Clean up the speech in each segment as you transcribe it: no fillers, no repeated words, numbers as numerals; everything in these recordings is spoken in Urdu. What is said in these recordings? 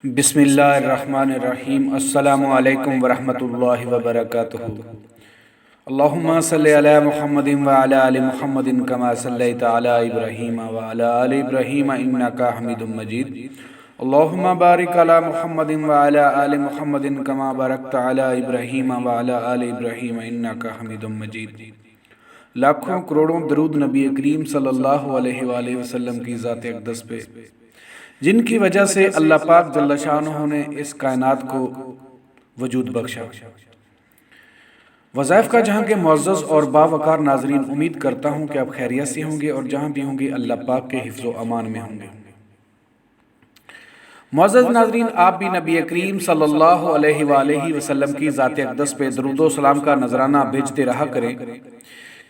بسم اللہ الرحمن الرحیم۔ السلام علیکم ورحمۃ اللہ وبرکاتہ۔ اللہم صلی علی محمد وعلی آل محمد کما صلیت علی ابراہیم وعلی آل ابراہیم انکا حمید مجید۔ اللہم بارک علی محمد وعلی آل محمد کما بارکت علی ابراہیم وعلی آل ابراہیم انکا حمید مجید۔ لاکھوں کروڑوں درود نبی کریم صلی اللہ علیہ وآلہ وسلم کی ذات اقدس پہ، جن کی وجہ سے اللہ پاک جل شانہ نے اس کائنات کو وجود بخشا۔ وظائف کا جہاں کے معزز اور باوقار ناظرین، امید کرتا ہوں کہ آپ خیریت سے ہوں گے اور جہاں بھی ہوں گے اللہ پاک کے حفظ و امان میں ہوں گے۔ معزز ناظرین، آپ بھی نبی کریم صلی اللہ علیہ وآلہ وسلم کی ذات اقدس پہ درود و سلام کا نذرانہ بھیجتے رہا کریں،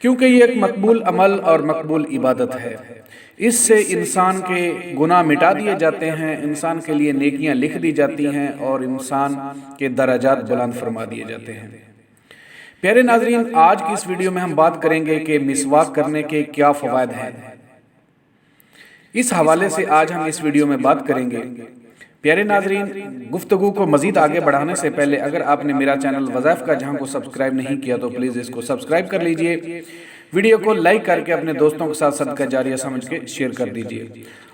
کیونکہ یہ ایک مقبول عمل اور مقبول عبادت ہے۔ اس سے انسان کے گناہ مٹا دیے جاتے ہیں، انسان کے لیے نیکیاں لکھ دی جاتی ہیں اور انسان کے درجات بلند فرما دیے جاتے ہیں۔ پیارے ناظرین، آج کی اس ویڈیو میں ہم بات کریں گے کہ مسواک کرنے کے کیا فوائد ہیں۔ اس حوالے سے آج ہم اس ویڈیو میں بات کریں گے۔ پیارے ناظرین، گفتگو کو مزید آگے بڑھانے سے پہلے اگر آپ نے میرا چینل وظائف کا جہاں کو سبسکرائب نہیں کیا تو پلیز اس کو سبسکرائب کر لیجئے، ویڈیو کو لائک کر کے اپنے دوستوں کے ساتھ صدقہ جاریہ سمجھ کے شیئر کر دیجئے،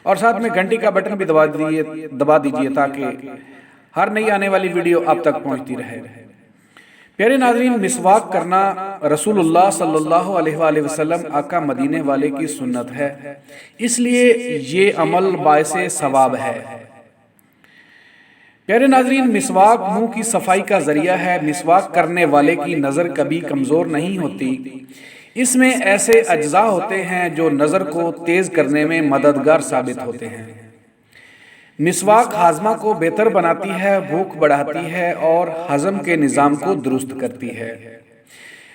اور ساتھ میں گھنٹی کا بٹن بھی دبا دیجئے تاکہ ہر نئی آنے والی ویڈیو آپ تک پہنچتی رہے۔ پیارے ناظرین، مسواک کرنا رسول اللہ صلی اللہ علیہ وآلہ وسلم آقا مدینے والے کی سنت ہے، اس لیے یہ عمل باعث ثواب ہے۔ پیارے ناظرین، مسواک منہ کی صفائی کا ذریعہ ہے۔ مسواک کرنے والے کی نظر کبھی کمزور نہیں ہوتی۔ اس میں ایسے اجزاء ہوتے ہیں جو نظر کو تیز کرنے میں مددگار ثابت ہوتے ہیں۔ مسواک ہاضمہ کو بہتر بناتی ہے، بھوک بڑھاتی ہے اور ہضم کے نظام کو درست کرتی ہے۔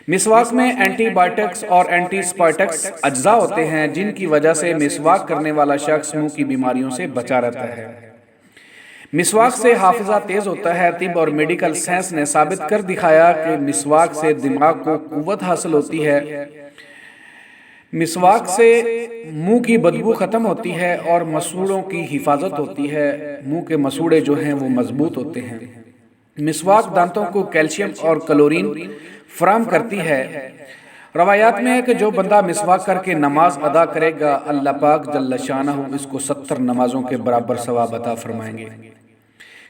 مسواک میں اینٹی بائیوٹکس اور اینٹی سپائٹکس اجزاء ہوتے ہیں جن کی وجہ سے مسواک کرنے والا شخص منہ کی بیماریوں سے بچا رہتا ہے۔ مسواک سے حافظہ تیز ہوتا ہے۔ طب اور میڈیکل سائنس نے ثابت کر دکھایا کہ مسواک سے دماغ کو قوت حاصل ہوتی ہے۔ مسواک سے منہ کی بدبو ختم ہوتی ہے اور مسوڑوں کی حفاظت ہوتی ہے۔ منہ کے مسوڑے جو ہیں وہ مضبوط ہوتے ہیں۔ مسواک دانتوں کو کیلشیم اور کلورین فراہم کرتی ہے۔ روایات میں ہے کہ جو بندہ مسواک کر کے نماز ادا کرے گا، اللہ پاک جل شانہ اس کو 70 نمازوں کے برابر ثواب عطا فرمائیں گے۔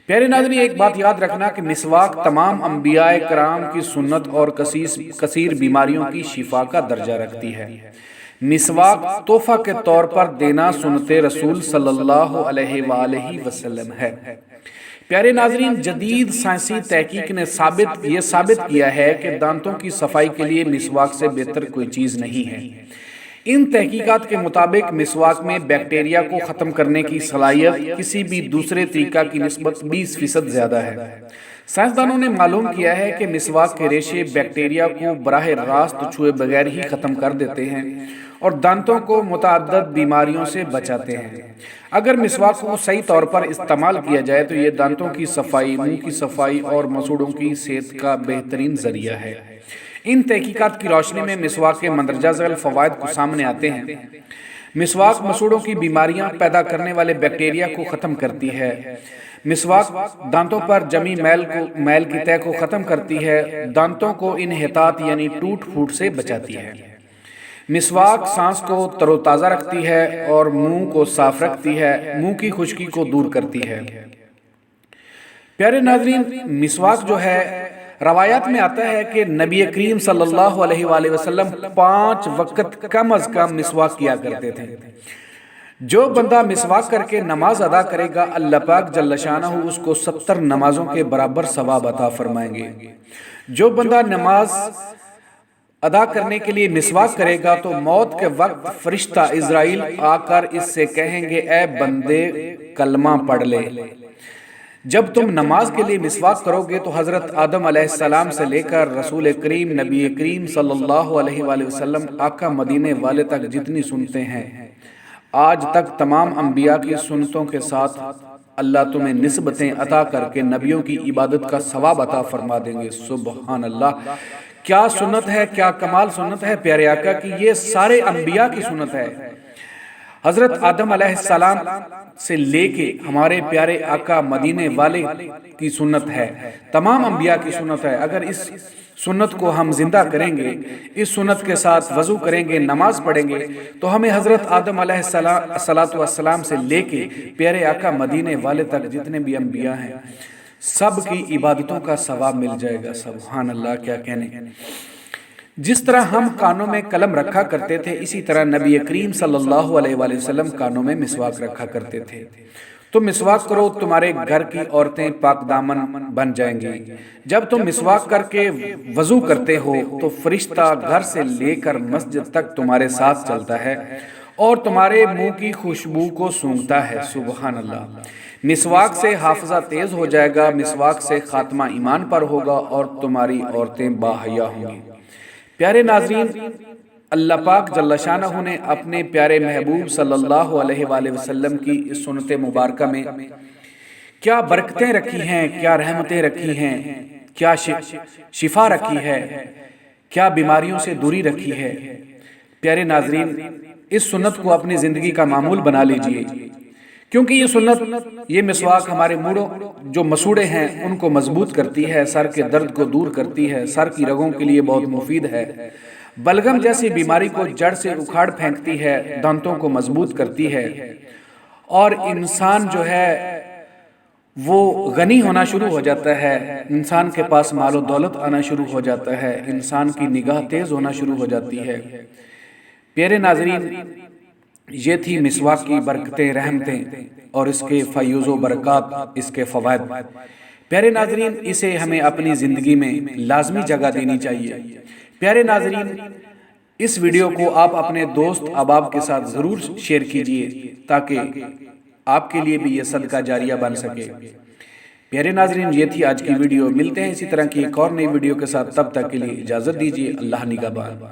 پیارے ناظرین، ایک بات یاد رکھنا کہ مسواک تمام انبیاء کرام کی سنت اور کثیر بیماریوں کی شفا کا درجہ رکھتی ہے۔ مسواک تحفہ کے طور پر دینا سنت رسول صلی اللہ علیہ وآلہ وسلم ہے۔ پیارے ناظرین، جدید سائنسی تحقیق نے یہ ثابت کیا ہے کہ دانتوں کی صفائی کے لیے مسواک سے بہتر کوئی چیز نہیں ہے۔ ان تحقیقات کے مطابق مسواک میں بیکٹیریا کو ختم کرنے کی صلاحیت کسی بھی دوسرے طریقہ کی نسبت 20% زیادہ ہے۔ سائنسدانوں نے معلوم کیا ہے کہ مسواک کے ریشے بیکٹیریا کو براہ راست چھوئے بغیر ہی ختم کر دیتے ہیں اور دانتوں کو متعدد بیماریوں سے بچاتے ہیں۔ اگر مسواک کو صحیح طور پر استعمال کیا جائے تو یہ دانتوں کی صفائی، منہ کی صفائی اور مسوڑوں کی صحت کا بہترین ذریعہ ہے۔ ان تحقیقات کی روشنی میں مسواک کے مندرجہ ذیل فوائد کو سامنے آتے ہیں۔ مسواک مسوڑوں کی بیماریاں پیدا کرنے والے بیکٹیریا کو ختم کرتی ہے۔ مسواک دانتوں پر جمی میل کی تہ کو ختم کرتی ہے، دانتوں کو انحطاط یعنی ٹوٹ پھوٹ سے بچاتی ہے۔ مسواک سانس کو تر و تازہ رکھتی ہے اور منہ کو صاف رکھتی ہے، منہ کی خشکی کو دور کرتی ہے۔ پیارے ناظرین، مسواک جو ہے، روایات میں آتا ہے کہ نبی کریم صلی اللہ علیہ وآلہ وسلم 5 وقت کم از کم مسواک کیا کرتے تھے۔ جو بندہ مسواک کر کے نماز ادا کرے گا، اللہ پاک جل شانہ اس کو 70 نمازوں کے برابر ثواب عطا فرمائیں گے۔ جو بندہ نماز ادا کرنے کے لیے مسواک کرے گا تو موت کے وقت فرشتہ عزرائیل آ کر اس سے کہیں گے، اے بندے کلمہ پڑھ لے۔ جب تم نماز کے لیے مسواک کرو گے تو حضرت آدم علیہ السلام سے لے کر رسول کریم نبی کریم صلی اللہ علیہ وآلہ وسلم آقا مدینے والے تک جتنی سنتے ہیں، آج تک تمام انبیاء کی سنتوں کے ساتھ اللہ تمہیں نسبتیں عطا کر کے نبیوں کی عبادت کا ثواب عطا فرما دیں گے۔ سبحان اللہ، کیا سنت ہے، کیا کمال سنت ہے پیارے آقا کی، یہ سارے انبیاء کی سنت ہے۔ حضرت آدم علیہ السلام سے لے کے ہمارے پیارے آقا مدینے والے کی سنت ہے، تمام انبیاء کی سنت ہے۔ اگر اس سنت کو ہم زندہ کریں گے، اس سنت کے ساتھ وضو کریں گے، نماز پڑھیں گے، تو ہمیں حضرت آدم علیہ السلام سے لے کے پیارے آقا مدینے والے تک جتنے بھی انبیاء ہیں سب کی عبادتوں کا ثواب مل جائے گا۔ سبحان اللہ، کیا کہنے۔ جس طرح ہم کانوں میں قلم رکھا کرتے تھے، اسی طرح نبی کریم صلی اللہ علیہ وآلہ وسلم کانوں میں مسواک رکھا کرتے تھے۔ تو مسواک کرو، تمہارے گھر کی عورتیں پاک دامن بن جائیں گی۔ جب تم مسواک کر کے وضو کرتے ہو تو فرشتہ گھر سے لے کر مسجد تک تمہارے ساتھ چلتا ہے اور تمہارے منہ کی خوشبو کو سونگھتا ہے۔ سبحان اللہ۔ مسواک سے حافظہ تیز ہو جائے گا، مسواک سے خاتمہ ایمان پر ہوگا اور تمہاری عورتیں باحیا ہوں گی۔ پیارے ناظرین، اللہ پاک جل شانہ نے اپنے پیارے محبوب صلی اللہ علیہ وآلہ وسلم کی اس سنت مبارکہ میں کیا برکتیں رکھی ہیں، کیا رحمتیں رکھی ہیں، کیا شفا رکھی ہے، کیا بیماریوں سے دوری رکھی ہے۔ پیارے ناظرین، اس سنت کو اپنی زندگی کا معمول بنا لیجئے، کیونکہ یہ سنت، یہ مسواک ہمارے موڑوں جو مسوڑے ہیں ان کو مضبوط کرتی ہے، سر کے درد کو دور کرتی ہے، سر کی رگوں کے لیے بہت مفید ہے، بلغم جیسی بیماری کو جڑ سے اکھاڑ پھینکتی ہے، دانتوں کو مضبوط کرتی ہے، اور انسان جو ہے وہ غنی ہونا شروع ہو جاتا ہے، انسان کے پاس مال و دولت آنا شروع ہو جاتا ہے، انسان کی نگاہ تیز ہونا شروع ہو جاتی ہے۔ پیارے ناظرین، یہ تھی مسواک کی برکتیں، رحمتیں اور اس کے فیوز و برکات، اس کے فوائد۔ پیارے ناظرین، اسے ہمیں اپنی زندگی میں لازمی جگہ دینی چاہیے۔ پیارے ناظرین، اس ویڈیو کو آپ اپنے دوست احباب کے ساتھ ضرور شیئر کیجئے تاکہ آپ کے لیے بھی یہ صدقہ جاریہ بن سکے۔ پیارے ناظرین، یہ تھی آج کی ویڈیو۔ ملتے ہیں اسی طرح کی ایک اور نئی ویڈیو کے ساتھ، تب تک کے لیے اجازت دیجیے۔ اللہ نگہبان۔